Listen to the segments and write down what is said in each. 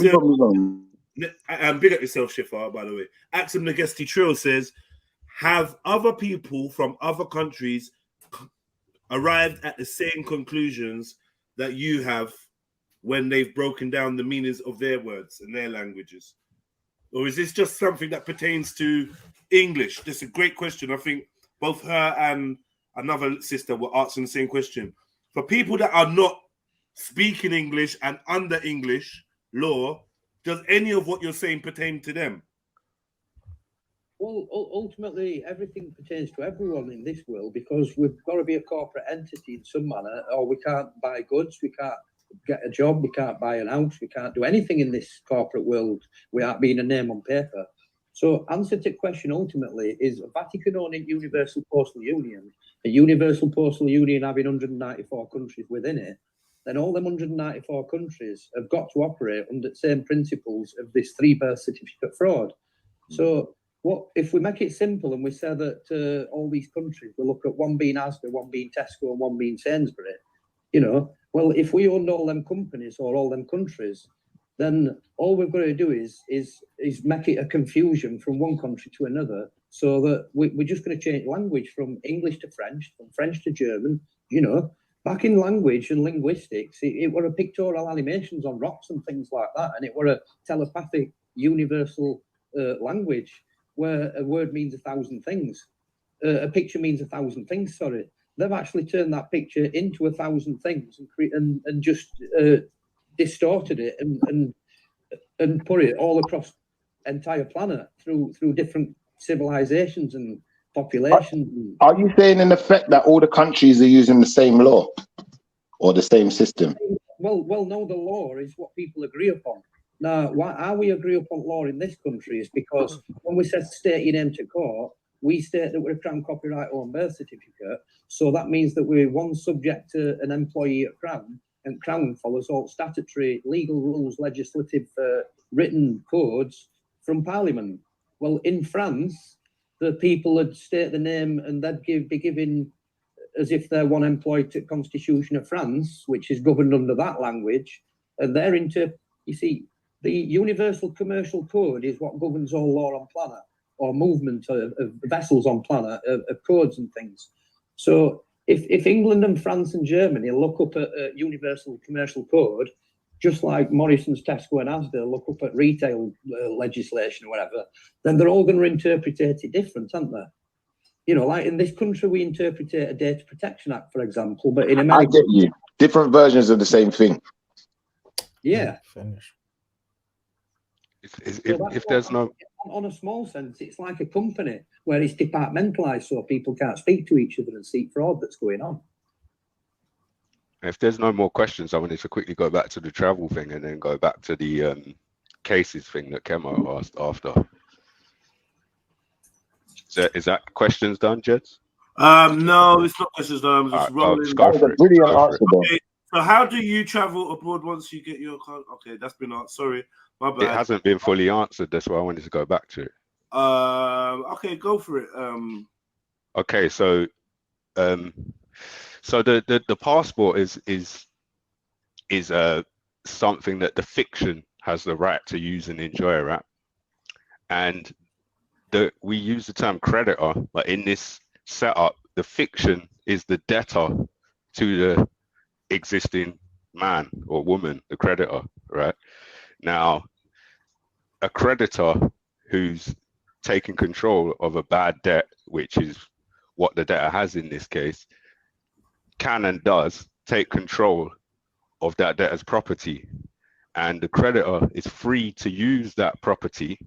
big up yourself, Shifa, by the way. Axum Nagesti Trill says, have other people from other countries arrived at the same conclusions that you have when they've broken down the meanings of their words and their languages? Or is this just something that pertains to English? That's a great question. I think both her and another sister were asking the same question. For people that are not speaking English and under English law, does any of what you're saying pertain to them? Well, ultimately, everything pertains to everyone in this world, because we've got to be a corporate entity in some manner, or we can't buy goods, we can't get a job, we can't buy an house, we can't do anything in this corporate world without being a name on paper. So answer to the question ultimately is a Vatican-owned Universal Postal Union, a Universal Postal Union having 194 countries within it, then all them 194 countries have got to operate under the same principles of this 3 birth certificate fraud. So what if we make it simple and we say that all these countries, we look at one being Asda, one being Tesco, and one being Sainsbury, well, if we owned all them companies or all them countries, then all we've got to do is make it a confusion from one country to another, so that we're just going to change language from English to French, from French to German. Back in language and linguistics, it were a pictorial animations on rocks and things like that, and it were a telepathic universal language where a word means 1,000 things. A picture means 1,000 things, sorry. They've actually turned that picture into 1,000 things and just distorted it and put it all across the entire planet through different civilizations and populations. Are you saying in effect that all the countries are using the same law or the same system? Well, no, the law is what people agree upon. Now, how we agree upon law in this country is because when we said state your name to court, we state that we're a Crown copyright owned birth certificate. So that means that we're one subject to an employee at Crown, and Crown follows all statutory, legal rules, legislative, written codes from Parliament. Well, in France, the people would state the name and they'd be given as if they're one employed to the Constitution of France, which is governed under that language. And they're you see, the Universal Commercial Code is what governs all law on planet, or movement of vessels on planet, of codes and things. So if England and France and Germany look up at a Universal Commercial Code, just like Morrison's, Tesco and Asda look up at retail legislation or whatever, then they're all going to interpret it different, aren't they? Like in this country, we interpret a Data Protection Act, for example, but in America... I get you. Different versions of the same thing. Yeah. Finish. If there's no... On a small sense, it's like a company where it's departmentalized so people can't speak to each other and see fraud that's going on. If there's no more questions, I wanted to quickly go back to the travel thing and then go back to the cases thing that Kemo asked after. Is that questions done, Jeds? No, it's not questions done. I'm just rolling. Just go for it. Brilliant answer. Okay, so how do you travel abroad once you get your card? Okay, that's been asked. Sorry, my bad. It hasn't been fully answered. That's why I wanted to go back to it. Okay, go for it. Okay, so the passport is something that the fiction has the right to use and enjoy, right? And we use the term creditor, but in this setup, the fiction is the debtor to the existing man or woman, the creditor, right? Now, a creditor who's taking control of a bad debt, which is what the debtor has in this case, can and does take control of that debtor's property. And the creditor is free to use that property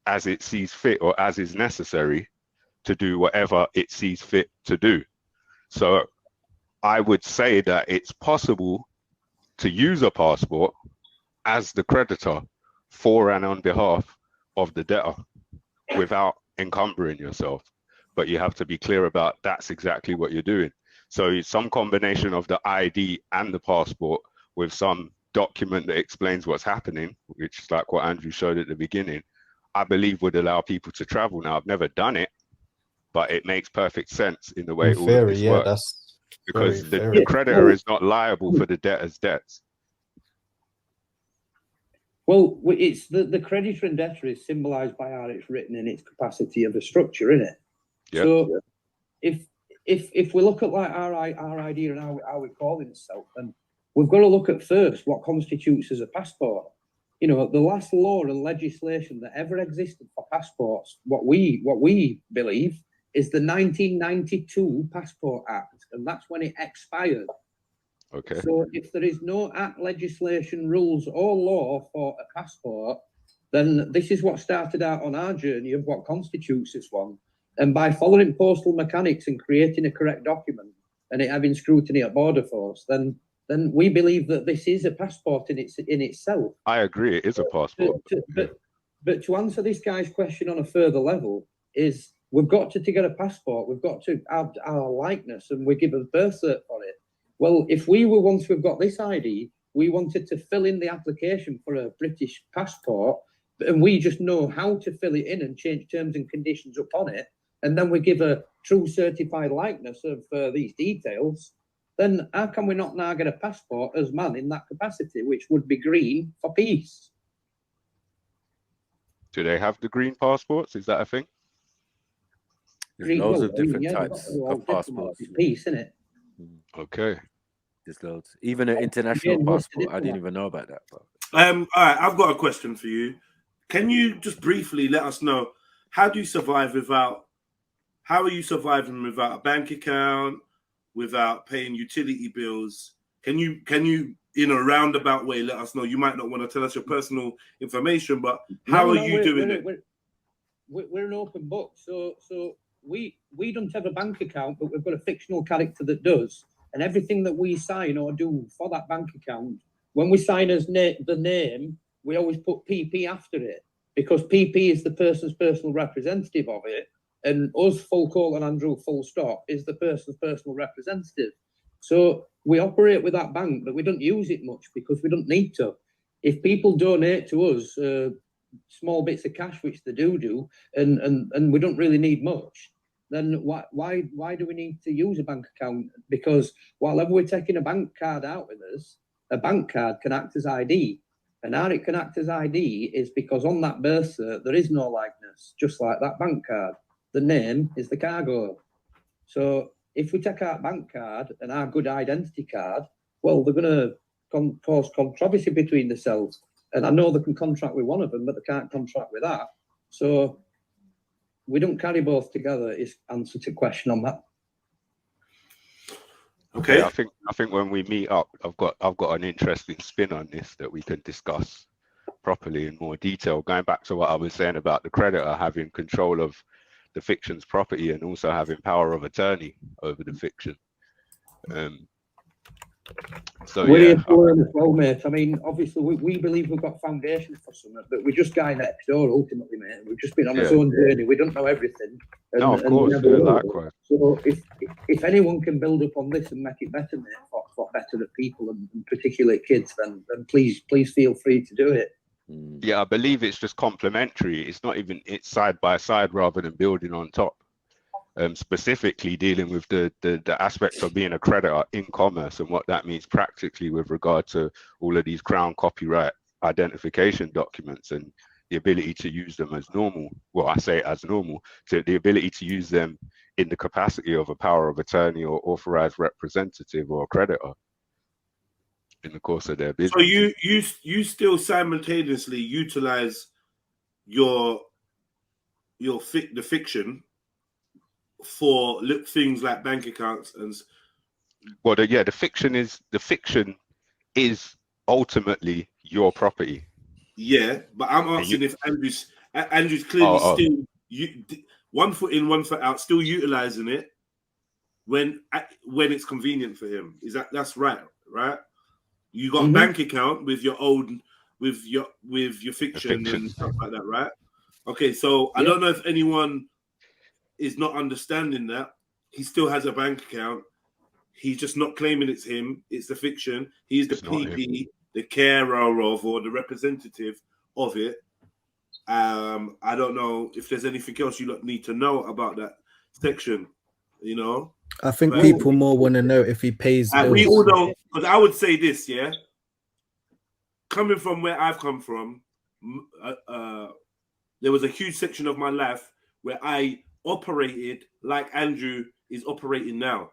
as it sees fit or as is necessary to do whatever it sees fit to do. So I would say that it's possible to use a passport as the creditor for and on behalf of the debtor without encumbering yourself. But you have to be clear about that's exactly what you're doing. So it's some combination of the ID and the passport with some document that explains what's happening, which is like what Andrew showed at the beginning, I believe would allow people to travel. Now, I've never done it, but it makes perfect sense in the way all of this works. That's because the creditor is not liable for the debtor's debts. Well, it's the creditor and debtor is symbolised by how it's written in its capacity of a structure, isn't it? Yep. So if we look at like our idea and how we call it itself, then we've got to look at first what constitutes as a passport. You know, the last law and legislation that ever existed for passports, what we believe is the 1992 Passport Act, and that's when it expired. Okay. So if there is no act, legislation, rules, or law for a passport, then this is what started out on our journey of what constitutes this one. And by following postal mechanics and creating a correct document and it having scrutiny at Border Force, then we believe that this is a passport in itself. I agree, it is a passport. But to answer this guy's question on a further level is we've got to get a passport, we've got to have our likeness, and we give a birth cert for it. Well, if we were, once we've got this ID, we wanted to fill in the application for a British passport, and we just know how to fill it in and change terms and conditions upon it, and then we give a true certified likeness of these details, then how can we not now get a passport as man in that capacity, which would be green for peace? Do they have the green passports? Is that a thing? There's loads of different types of passports. It's peace, isn't it? Okay. There's loads. Even an international passport. I didn't even know about that. But... All right, I've got a question for you. Can you just briefly let us know how are you surviving without a bank account, without paying utility bills? Can you in a roundabout way let us know? You might not want to tell us your personal information, but how are you doing it? We're an open book, so we don't have a bank account, but we've got a fictional character that does, and everything that we sign or do for that bank account, when we sign as the name, we always put PP after it, because PP is the person's personal representative of it, and us, full colon Andrew, full stop, is the person's personal representative. So we operate with that bank, but we don't use it much because we don't need to. If people donate to us small bits of cash, which they do, and we don't really need much, then why do we need to use a bank account? Because while we're taking a bank card out with us, a bank card can act as ID. And how it can act as ID is because on that birth cert, there is no likeness, just like that bank card. The name is the cargo. So if we take our bank card and our good identity card, well, they're going to cause controversy between themselves. And I know they can contract with one of them, but they can't contract with that. So we don't carry both together is answer to question on that. Okay. Yeah, I think when we meet up, I've got an interesting spin on this that we can discuss properly in more detail. Going back to what I was saying about the creditor having control of the fiction's property and also having power of attorney over the fiction. So we're yeah, as well, mate. I mean, obviously, we believe we've got foundations for something, but we're just guy next door. Ultimately, mate, we've just been on our own journey. We don't know everything. No, of course, likewise. So if anyone can build up on this and make it better, mate, for better at people and particularly kids, then please feel free to do it. Yeah, I believe it's just complementary. It's not even, it's side by side rather than building on top. Specifically dealing with the aspects of being a creditor in commerce and what that means practically with regard to all of these crown copyright identification documents and the ability to use them as normal. Well, I say as normal, to the ability to use them in the capacity of a power of attorney or authorized representative or a creditor in the course of their business. So you still simultaneously utilize the fiction for things like bank accounts and well, the fiction is ultimately your property. Yeah, but I'm asking if Andrew's clearly still one foot in, one foot out, still utilizing it when it's convenient for him. That's right? You got a bank account with your fiction and stuff like that, right? Okay, so I don't know if anyone is not understanding that he still has a bank account. He's just not claiming it's him. It's the fiction. He's the PP, the carer of or the representative of it. I don't know if there's anything else you need to know about that section. You know, I think people more want to know if he pays bills. We all know, because I would say this, yeah. coming from where I've come from, there was a huge section of my life where I operated like Andrew is operating now.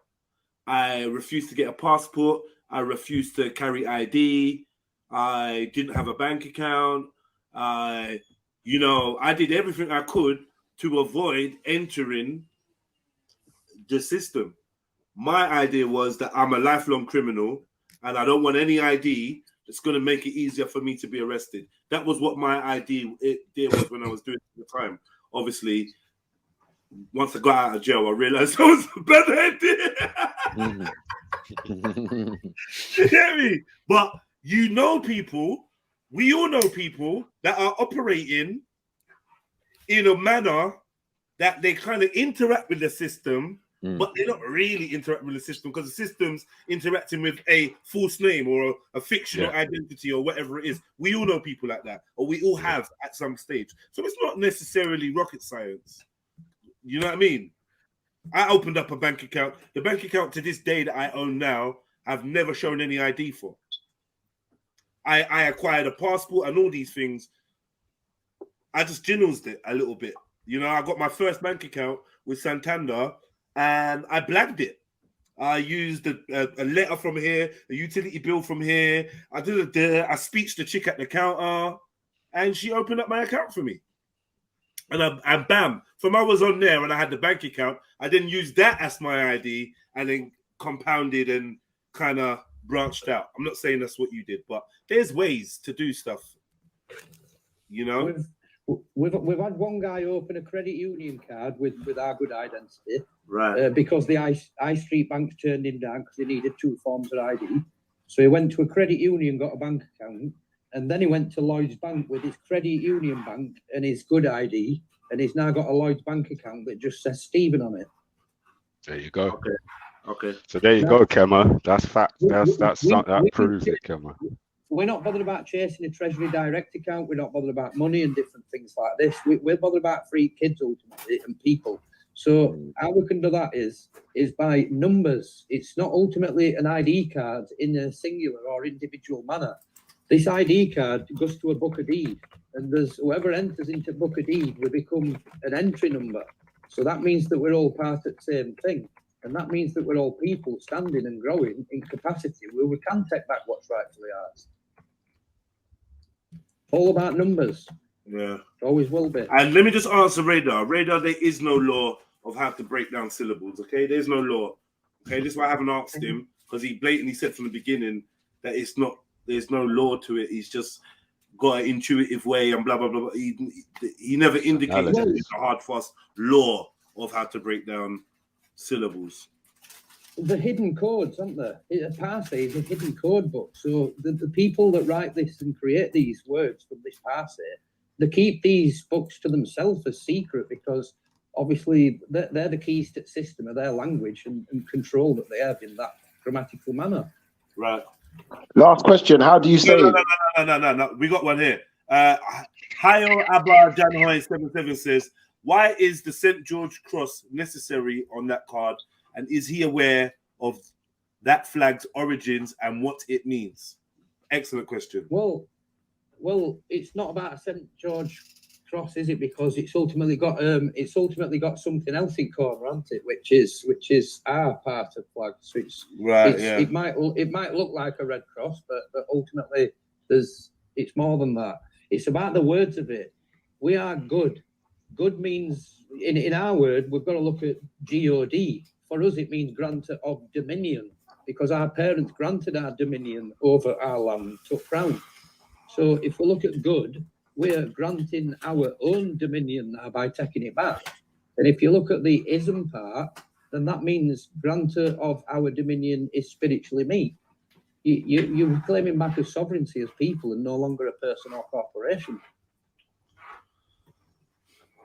I refused to get a passport. I refused to carry ID. I didn't have a bank account. I did everything I could to avoid entering the system. My idea was that I'm a lifelong criminal and I don't want any ID that's going to make it easier for me to be arrested. That was what my idea was when I was doing it at the time. Obviously, once I got out of jail, I realized that was a bad idea. You hear me? But we all know people that are operating in a manner that they kind of interact with the system, but they're not really interacting with the system because the system's interacting with a false name or a fictional identity or whatever it is. We all know people like that, or we all have at some stage. So it's not necessarily rocket science. You know what I mean? I opened up a bank account. The bank account to this day that I own now, I've never shown any ID for. I acquired a passport and all these things. I just jinnled it a little bit. I got my first bank account with Santander and I blagged it. I used a letter from here, a utility bill from here. I speeched the chick at the counter and she opened up my account for me. And bam, from I was on there and I had the bank account, I then used that as my ID and then compounded and kind of branched out. I'm not saying that's what you did, but there's ways to do stuff. We've had one guy open a credit union card with our good identity, right? Because the High Street banks turned him down because he needed 2 forms of ID. So he went to a credit union, got a bank account, and then he went to Lloyd's Bank with his credit union bank and his good ID, and he's now got a Lloyd's Bank account that just says Stephen on it. There you go. Okay. So there you go, Kemmer. That's fact. That proves it, Kemmer. We're not bothered about chasing a Treasury Direct account. We're not bothered about money and different things like this. We're bothered about free kids ultimately and people. So how we can do that is by numbers. It's not ultimately an ID card in a singular or individual manner. This ID card goes to a book of deed, and there's whoever enters into book of deed will become an entry number. So that means that we're all part of the same thing. And that means that we're all people standing and growing in capacity where we can take back what's rightfully ours. All about numbers. Yeah. Always will be. And let me just answer Radar. Radar, there is no law of how to break down syllables, okay? There's no law. Okay, this is why I haven't asked him, because he blatantly said from the beginning that there's no law to it. He's just got an intuitive way and blah, blah, blah. He never indicated that it's a hard, fast law of how to break down syllables. The hidden codes, aren't there? A parse is a hidden code book. So the people that write this and create these words from this parse, they keep these books to themselves as secret because obviously they're the keys to the system of their language and control that they have in that grammatical manner. Right. Last question. How do you say? No. We got one here. Hayo Abba Janhoy 77 says, why is the St. George Cross necessary on that card? And is he aware of that flag's origins and what it means? Excellent question. Well, it's not about a St. George Cross, is it? Because it's ultimately got something else in corner, hasn't it? Which is our part of flag. So it might look like a red cross, but ultimately it's more than that. It's about the words of it. We are good. Good means in our word, we've got to look at God. For us, it means grantor of dominion, because our parents granted our dominion over our land, took crown. So if we look at good, we're granting our own dominion now by taking it back. And if you look at the ism part, then that means grantor of our dominion is spiritually me. You're claiming back a sovereignty as people and no longer a person or corporation.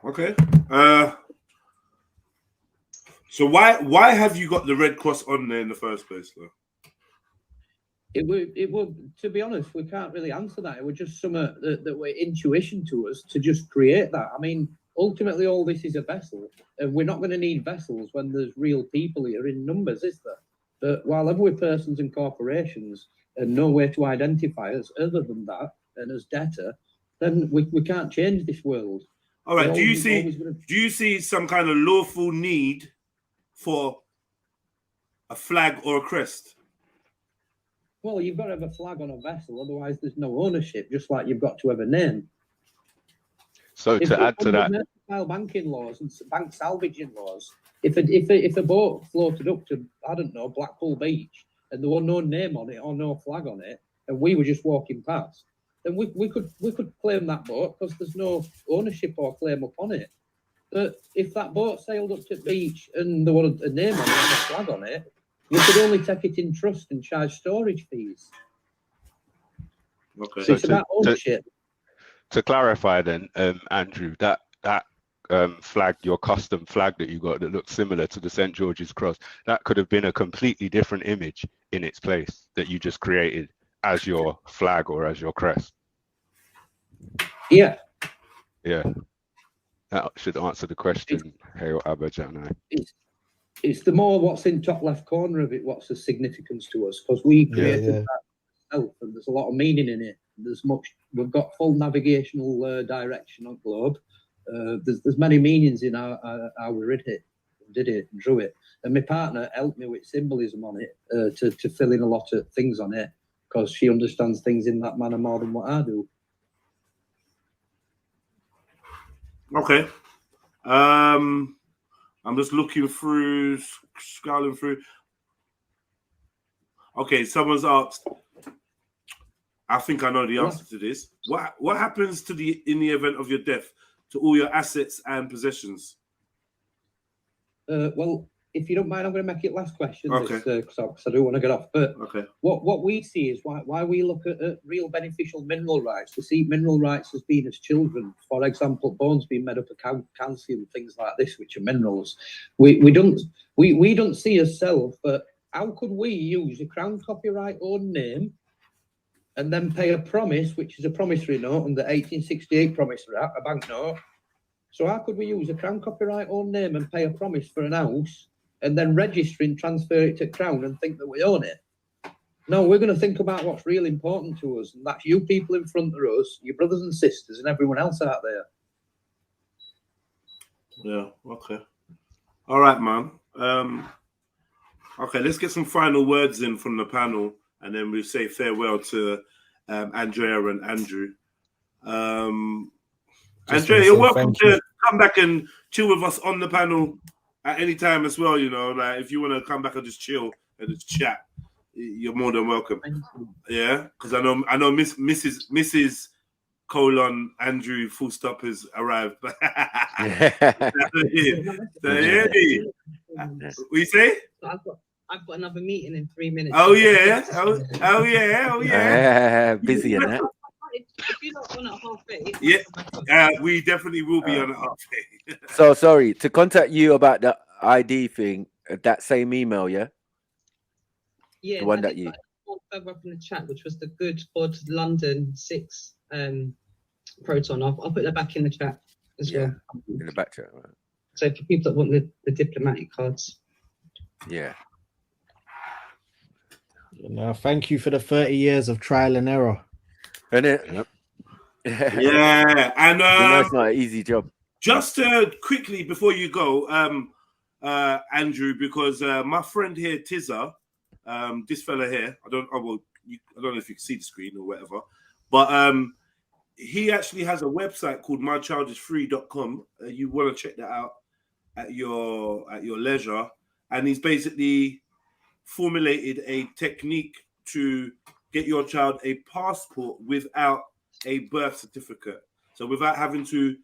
Okay. So why have you got the red cross on there in the first place, though? It would. To be honest, we can't really answer that. It was just some that were intuition to us to just create that. I mean, ultimately, all this is a vessel, and we're not going to need vessels when there's real people here in numbers, is there? But while we're persons and corporations, and no way to identify us other than that, and as debtor, then we can't change this world. All right. We're Do you always gonna- see some kind of lawful need for a flag or a crest? Well, you've got to have a flag on a vessel, otherwise there's no ownership, just like you've got to have a name. So to add to that, mercantile banking laws and bank salvaging laws, if a boat floated up to, I don't know, Blackpool Beach, and there was no name on it or no flag on it, and we were just walking past, then we could claim that boat because there's no ownership or claim upon it. But if that boat sailed up to the beach and there was a name on it and a flag on it, we could only take it in trust and charge storage fees. Okay. So it's about ownership. To clarify then, Andrew, that flag, your custom flag that you got that looks similar to the St. George's Cross, that could have been a completely different image in its place that you just created as your flag or as your crest. Yeah. Yeah. That should answer the question, Hail Abajana. It's the more what's in top left corner of it, what's the significance to us, because we created that itself, and there's a lot of meaning in it. We've got full navigational direction on globe. There's many meanings in how we did it, and drew it. And my partner helped me with symbolism on it to fill in a lot of things on it, because she understands things in that manner more than what I do. Okay. I'm just looking through, scrolling through. Okay, someone's asked. I think I know the answer to this. What happens in the event of your death to all your assets and possessions? Well, if you don't mind, I'm going to make it last question, Okay. because I do want to get off. But Okay. what we see is why we look at real beneficial mineral rights. We see mineral rights as being as children. For example, bones being made up of calcium, things like this, which are minerals. We don't see ourselves. But how could we use a Crown copyright owned name and then pay a promise, which is a promissory note under 1868 promissory act, a bank note? So how could we use a Crown copyright owned name and pay a promise for an house, and then register and transfer it to Crown and think that we own it? No, we're going to think about what's really important to us, and that's you people in front of us, your brothers and sisters, and everyone else out there. Yeah. Okay. All right, man. Okay, let's get some final words in from the panel, and then we'll say farewell to Andrea and Andrew. Andrea, you're welcome to come back and chill with us on the panel at any time as well. You know, like if you want to come back and just chill and just chat, you're more than welcome. Yeah, because I know Mrs. colon Andrew full stop has arrived. We say? I've got another meeting in 3 minutes. Oh yeah. Oh yeah. Busy in that. If you're not on at 8:30, yeah, we definitely will be on at 8:30. So sorry to contact you about the ID thing. That same email, yeah. Yeah, the one that you further up in the chat, which was the Good Bod London 6 Proton. I'll put that back in the chat as well. In the back chat, right. So for people that want the diplomatic cards. Yeah. No, thank you for the 30 years of trial and error. And it, yeah, and it's not an easy job. Just quickly before you go, Andrew, because my friend here, Tizza, this fella here, I don't know if you can see the screen or whatever, but he actually has a website called mychildisfree.com. You want to check that out at your leisure, and he's basically formulated a technique to get your child a passport without a birth certificate. So without having to,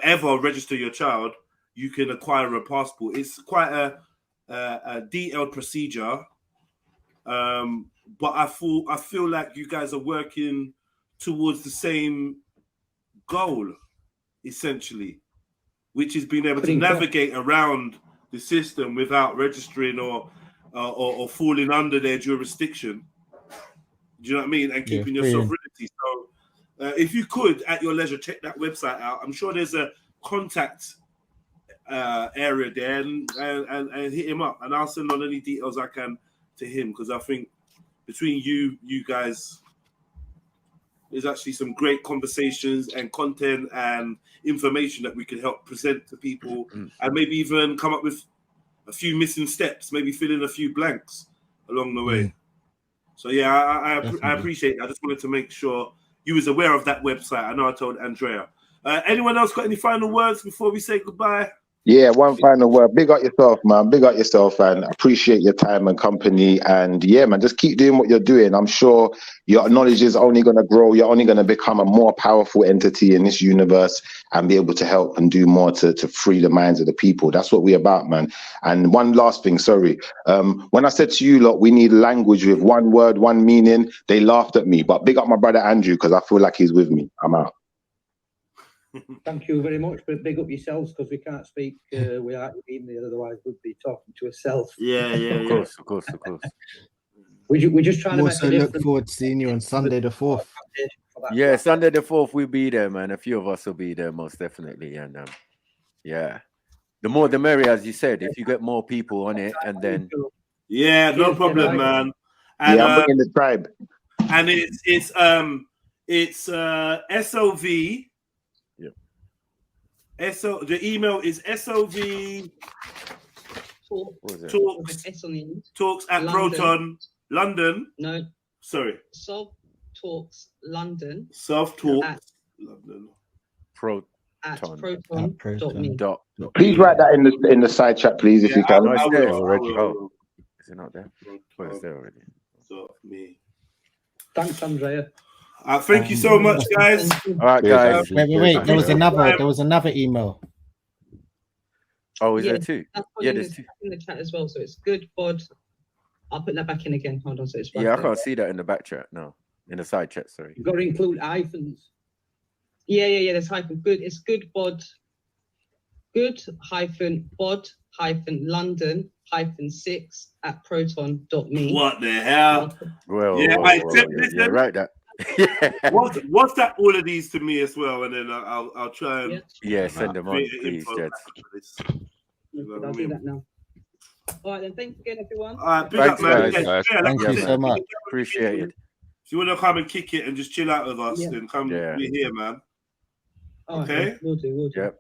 ever register your child, you can acquire a passport. It's quite a detailed procedure, but I feel like you guys are working towards the same goal, essentially, which is being able to navigate around the system without registering or falling under their jurisdiction. Do you know what I mean? And keeping your sovereignty. So if you could, at your leisure, check that website out. I'm sure there's a contact area there, and hit him up. And I'll send on any details I can to him, because I think between you guys. There's actually some great conversations and content and information that we can help present to people, and maybe even come up with a few missing steps, maybe fill in a few blanks along the way. So yeah, I appreciate it. I just wanted to make sure you was aware of that website. I know I told Andrea. Anyone else got any final words before we say goodbye? Yeah, one final word. Big up yourself, man. Big up yourself, and appreciate your time and company. And yeah, man, just keep doing what you're doing. I'm sure your knowledge is only going to grow. You're only going to become a more powerful entity in this universe and be able to help and do more to free the minds of the people. That's what we're about, man. And one last thing, sorry. When I said to you, lot, we need language with one word, one meaning, they laughed at me. But big up my brother Andrew, because I feel like he's with me. I'm out. Thank you very much, but big up yourselves, because we can't speak without you being there, otherwise we'd be talking to ourselves. Of course. We're just trying to make Also a look difference. forward to seeing you on Sunday the 4th. Yeah, Sunday the 4th, we'll be there, man. A few of us will be there, most definitely. And yeah, the more the merrier, as you said. If you get more people on it, and then no problem, man. And, yeah, I'm bringing the tribe. And it's SOV. The email is SOV talks at Proton London. No. Sorry. Soft Talks London. Soft Talks London. Proton.me. Please write that in the side chat, please, if you can. No, it's there already. Is it not there? Well, it's there already. So me. Thanks, Andrea. Thank you so much, guys. All right, guys. Wait. There was another email. Oh, is there two? Yeah, there's two in the chat as well. So it's good bod. I'll put that back in again. Hold on. So it's right I there. can't see that in the back chat. No, in the side chat. Sorry. You've got to include hyphens. Yeah. There's hyphen. Good. It's good bod. Good hyphen bod hyphen London hyphen 6 at proton.me. What the hell? Well, listen. right. That. What's that? All of these to me as well, and then I'll try and send them on, please, Jed. I'll do that now. All right, then. Thanks again, everyone. All right, big up, man. Thank you so much. Appreciate it. If you want to come and kick it and just chill out with us, then come. We're here, man. Okay, we'll do. Yep.